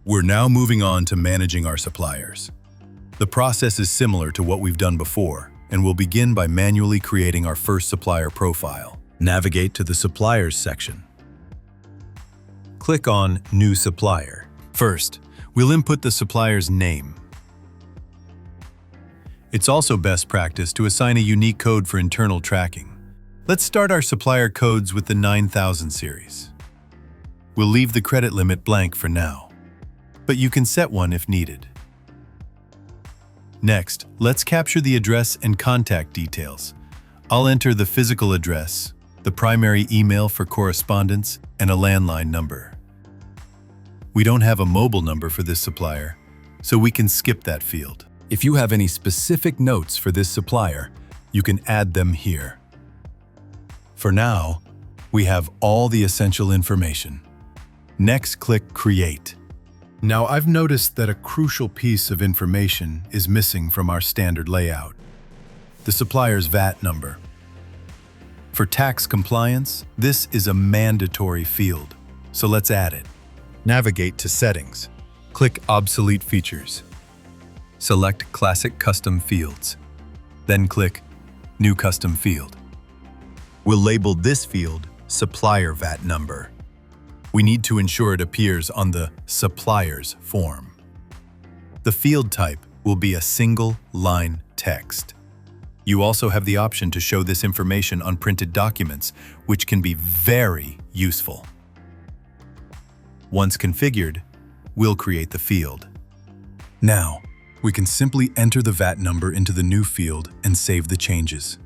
We're now moving on to managing our suppliers. The process is similar to what we've done before, and we'll begin by manually creating our first supplier profile. Navigate to the Suppliers section. Click on New Supplier. First, we'll input the supplier's name. It's also best practice to assign a unique code for internal tracking. Let's start our supplier codes with the 9000 series. We'll leave the credit limit blank for now, but you can set one if needed. Next, let's capture the address and contact details. I'll enter the physical address, the primary email for correspondence, and a landline number. We don't have a mobile number for this supplier, so we can skip that field. If you have any specific notes for this supplier, you can add them here. For now, we have all the essential information. Next, click Create. Now, I've noticed that a crucial piece of information is missing from our standard layout: the supplier's VAT number. For tax compliance, this is a mandatory field, so let's add it. Navigate to Settings. Click Obsolete Features. Select Classic Custom Fields. Then click New Custom Field. We'll label this field Supplier VAT Number. We need to ensure it appears on the Suppliers form. The field type will be a single-line text. You also have the option to show this information on printed documents, which can be very useful. Once configured, we'll create the field. Now, we can simply enter the VAT number into the new field and save the changes.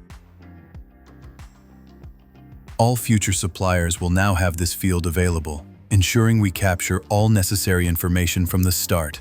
All future suppliers will now have this field available, ensuring we capture all necessary information from the start.